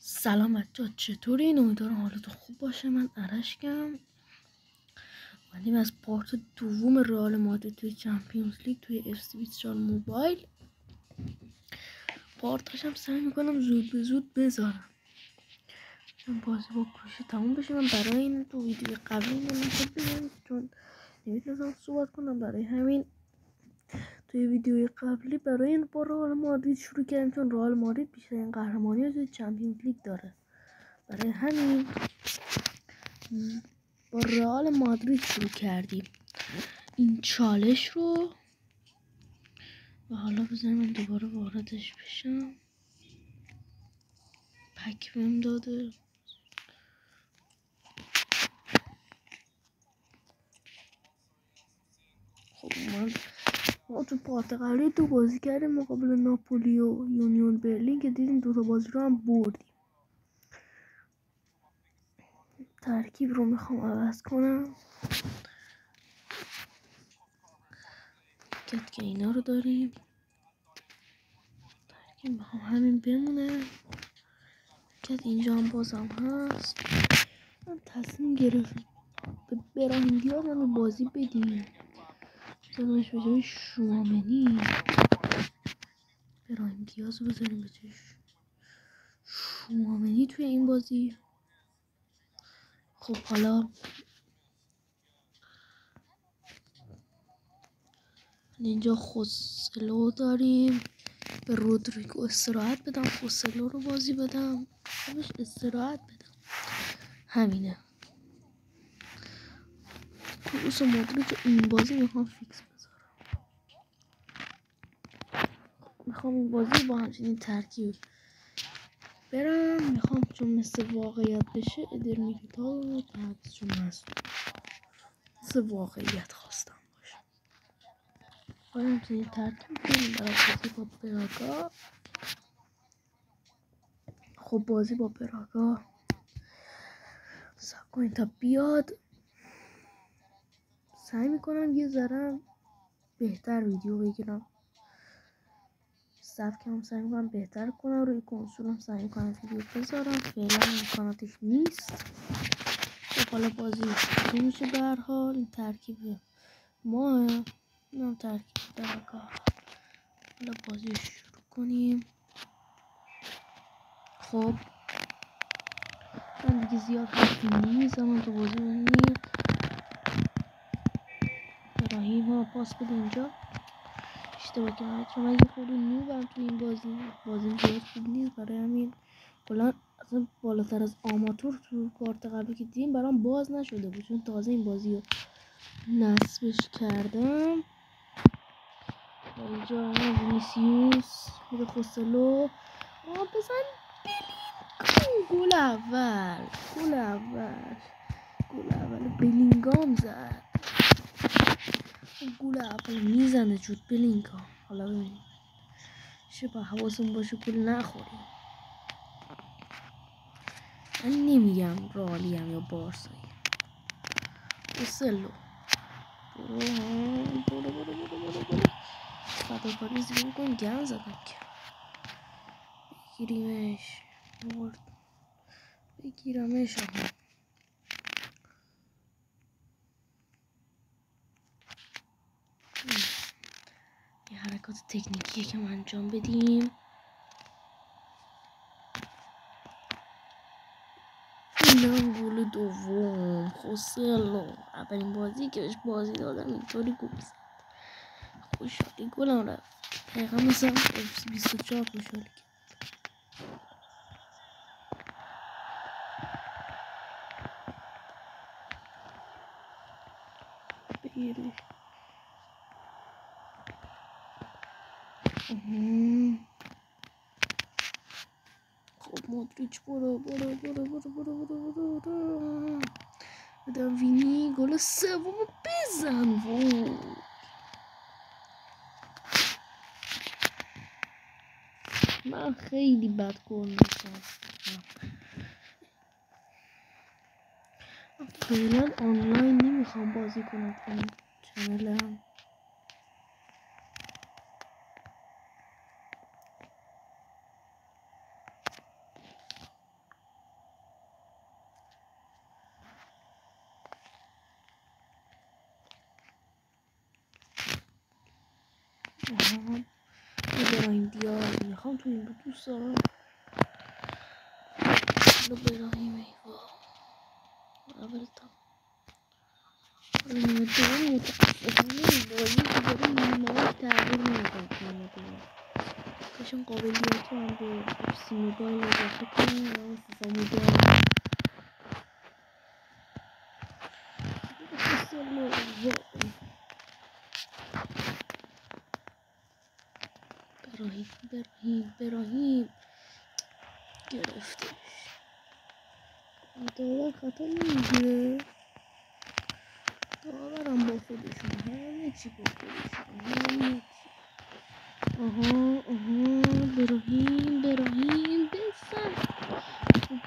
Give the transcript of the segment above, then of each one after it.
سلام بچه‌ها، چطورین؟ امیدوارم حالتون خوب باشه. من ارشکم اومدیم از پارت دوم رئال مادرید توی چمپیونز لیگ توی FC24 موبایل. پارتاشم سعی میکنم زود به زود بذارم چون بازی با کروشی تموم بشه. من برای این تو ویدیو قبلی نمیخواد بگم چون نمیتونستم صحبت کنم، برای همین توی ویدیوی قبلی برای این با رئال مادرید شروع کردم چون رئال مادرید بیشترین قهرمانی رو توی چمپیونز لیگ داره. برای همین با رئال مادرید شروع کردیم این چالش رو و حالا بذاریم من دوباره واردش بشم. پک بهم داده. خب ما تو پارت قبلی دو بازی کردیم مقابل ناپولی و یونیون برلین که دیدیم دوتا بازی رو هم بردیم. ترکیب رو میخوام عوض کنم که اینا رو داریم. ترکیب میخوام همین بمونه که اینجا هم بازم هست. من تصمیم گرفتم به براهیم دیاز هم بازی بدیم. بذارمش به جای شوامنی براهیم دیاز رو بذاریم به جای شوامنی توی این بازی. خب حالا اینجا خوسلو داریم، به رودریگو استراحت بدم، خوسلو رو بازی بدم، بهش استراحت بدم، همینه. کروس و مودریچ این بازی میخوام فیکس بذارم. میخوام این بازی با همچنین ترکیب برم. میخوام چون مثل واقعیت بشه ادر میلیتائو تعویضشون هست، مثل واقعیت خواستم باشه. باید همچنین ترکیب کنیم برای بازی با براگا. خب بازی با براگا سب کنید تا بیاد. سعی میکنم یه ذره بهتر ویدیو بگیرم، سبکم سعی میکنم بهتر کنم، روی کنسولم سعی میکنم ویدیو بذارم. فعلا امکاناتش نیست. خب حالا بازی شروع میشه. به هر حال این ترکیب ما اینم ترکیب براگا. حالا بازی شروع کنیم. خب من دیگه زیاد حرفی نمیزنم تو بازی نیم. براهیم ها پاس بده اینجا. اشتباه کردم چون من یه خورده نوبم تو این بازی زیاد خوب نیست. برای همین کلا اصلا بالاتر از آماتور تو کارت قبلی که دیدیم برام باز نشده بود چون تازه این بازی رو نصبش کردم. اینجا وینیسیوس میره خوسلو بزن گل اول بلینگام زد. گل اول میزنه جود بلینگام. حالا ببینیم چه با حواسمون باشه گل نخوریم. من نمیگم رئالیم یا بارسایی. خوسلو برو فداکاری زیر میکنم. گم زدم که بگیرمش یه حرکات تکنیکیه که ما انجام بدیم. اینم گل دوم خوسلو. اولین بازی که بهش بازی دادم اینطوری گل زد. خوشحالی گلم رفت. دقیقا مثلا FC24 خوشحالی کرد. بگیرش. خب مودریچ برو بده وینی گل سوم بزن. من خیلی بد گل میزنم. فعلا آنلاین نمیخوام بازی کنم تو این چنلم. براهیم دیار میخوام تو این بود دوست دارم. براهیم ایوا اول تا نیمه دوم متاسفانه بازی که داره مینیمال تغییر نمیکنه. نیمه دوم کاشم قابلیت رو هم به سی موبایل اضافه کنم و اون فیفا مودرن براهیم گرفتش. داور خطا نمیگیره. داورم با خودشون همه چی با خودشون همه چی. براهیم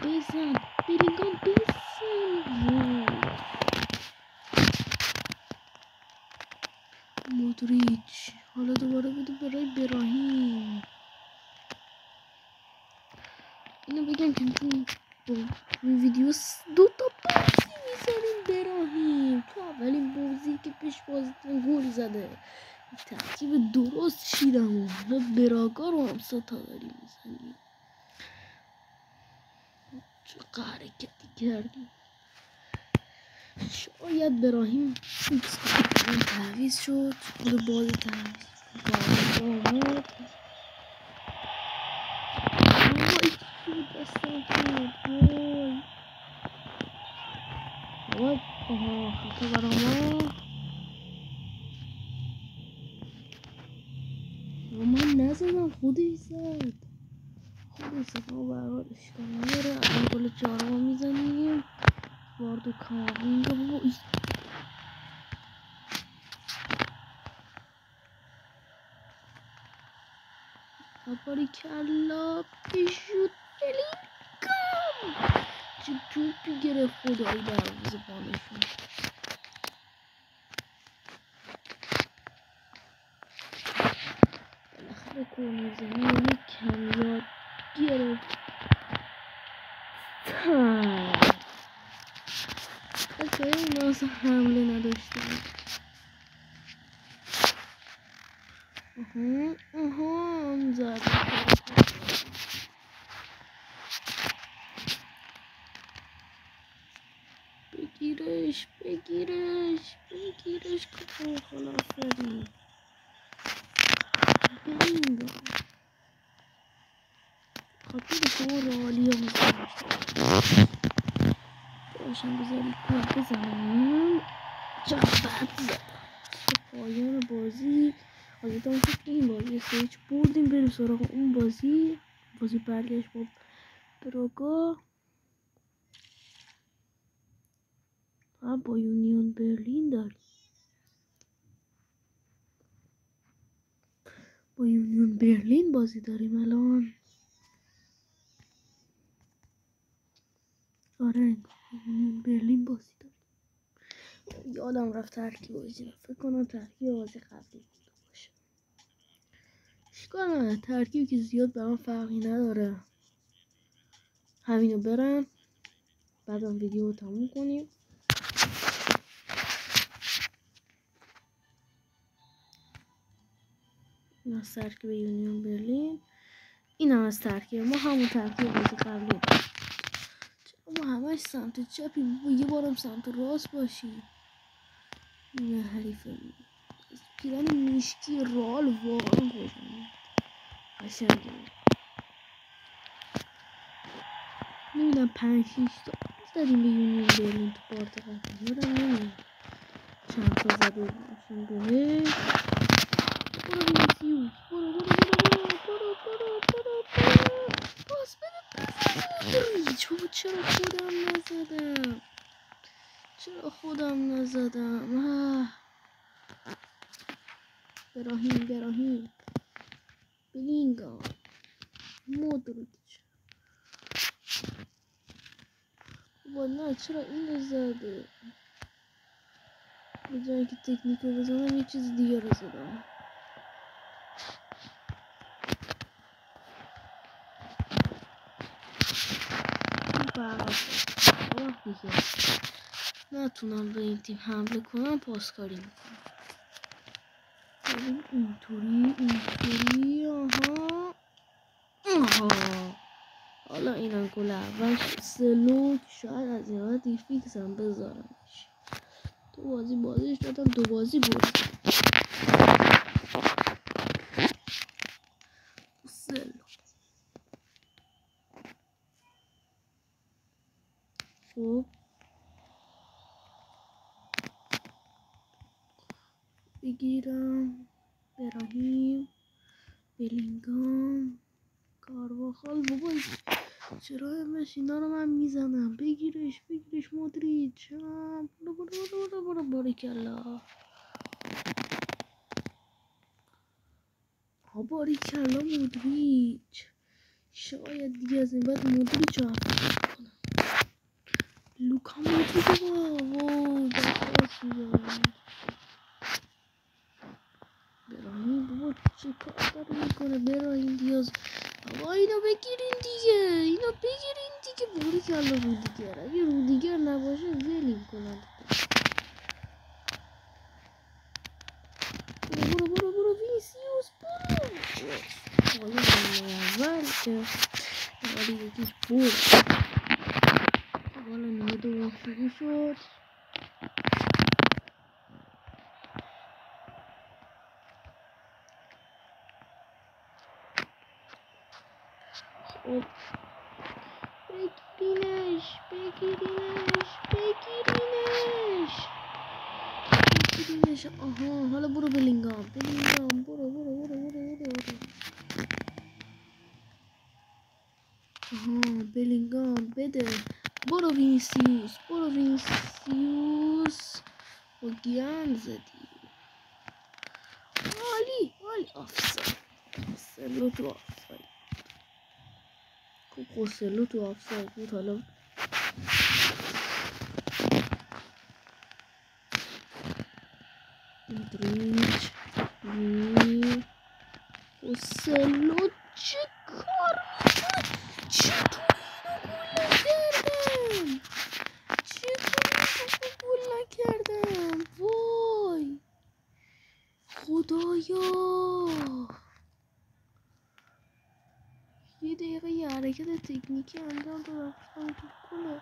بزن بلینگام بزن. مودریچ حالا دوباره بده برای براهیم. اینو بگم که تو ویدیو 2 تا بازی میذاریم براهیم. تو اولین بازی که پیش بازیتون گل زده ترکیب درست چیدم و براگا رو هم 3 تا داریم میزنیم. چه حرکتی کردیم. شاید براهیم تعویض شد. خود بازی تعویض آمد. دستم شد وای خطا برا ما من نزدم خودش زد ما برای اشکال نداره. اول گل 4 میزنیم. واردو کامینگا بابا باری کلا پیشود بلینگام چه توپی گرفت خدایی دروازه بانشون. بالاخره کورنر زمین کم یاد گرفت. خیلی اونا اصلا حمله نداشتن. زد بگیرش که خلافری بلینگام خاطر شما رالی ها باشم بذارید کار بزنم. چقدر بد زد. پایان بازی حاضرتان شد که این بازی سیچ بردیم. بریم سراغ اون بازی برگشت با براگا و با یونیون برلین داریم. با یونیون برلین بازی داریم الان. آره یونیون برلین بازی داریم. یادم رفت ترکیب بازی. فکر کنم ترکیب بازی قبلی بوده باشه. اشکال نداره ترکیبی که زیاد برام فرقی نداره. همینو برم بعدم ویدیو رو تموم کنیم. این از ترکیب یونیون برلین. این هم از ترکیب ما همون ترکیب بازی قبلی. چرا ما همش سمت چپی یه بارم سمت راست باشی. این حریفه پیران میشکی رال واقعا خوشم قشنگه. نمیدونم 5-6 تا زدیم به یونیون برلین تو پرتغال. یادم نمیاد چند تا زده باشیم بهش. برو وینیسیوس برو پاس بده مودریچ. بابا چرا خودم نزدم. براهیم بلینگام مودریچ. بابا نه چرا اینو زده. به جایی که تکنیکو بزنم یه چیز دیگه رو زدم. دیگه نتونم به این تیم حمله کنم پاسکاری میکنم. اینطوری آها حالا اینم گل اول سلو که شاید از این حالت فیکس هم بذارمش. تو بازیش دادم، دو بازی گل سلو. خب بگیرم براهیم، بلینگام، کارواخال. بابا چرا همش اینا رو من میزنم؟ بگیرش مودریچ. برو باریکلا مودریچ. شاید دیگه از این بعد مودریچ رو حفظ کنم. لوکا مودریچ وای بخواست میدارم. براهیم بابا چه کار داره میکنه؟ براهیم دیاز بابا اینو بگیرین دیگه، باریکلا رودیگر. اگه رودیگر نباشه ولیم کنن. برو وینیسیوس برو. اول که ولی یکیش برد. حالا نیمه دوم شروع شد. خب بگیرینش. آها حالا برو بلینگام برو. آها بلینگام بده. برو وینیسیوس و گیان زدی. عالی آفساید. سلو تو آفساید بود. حالا مودریچ و سلو چه کار میکنه؟ چطور گول نکردم؟ وای خدایا یه دقیقه یه حرکت تکنیکی انجام دادم تو گله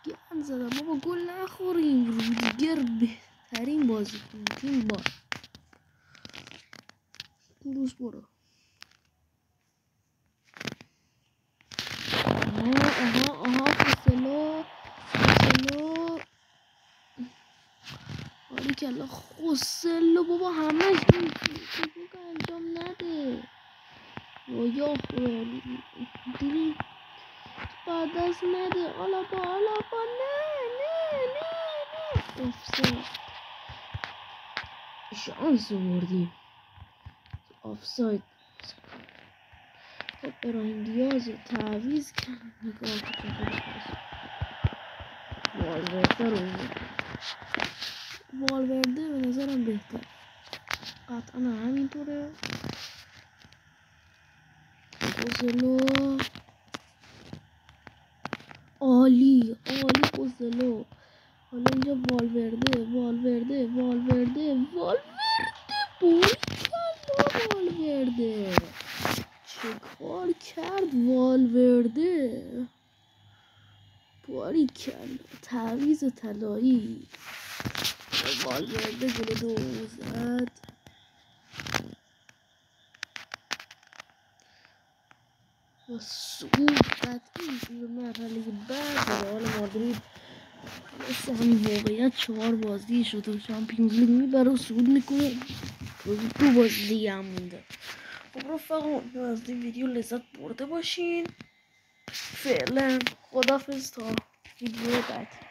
گند زدم. بابا گل نخوریم. رودیگر بهترین بازیکن تیم با کروس. برو. آها خوسلو باریکلا خوسلو. بابا همش این که انجام نده. یا خدا دیری بعد از نده. آلابا نه آفساید. شانس بردیم آفساید. خب براهیم دیاز تعویض کرد. نگاه کنید والورده به نظرم بهتر. قطعا همینطوره. خوسلو عالی خوسلو. حالا اینجا والورده والورده چه کار کرد والورده؟ باریکلا تعویض طلایی. والورده گل دو زد. و صعود قطعی به مرحله بعد رئال مادرید مثل همین واقعیت 4 بازی شده و چمپیونز لیگ میبره و صعود میکنه. 2 بازی دیگه هم مونده. خب رفقا از این ویدیو لذت برده باشین. فعلا خداحافظ تا ویدیو بعد.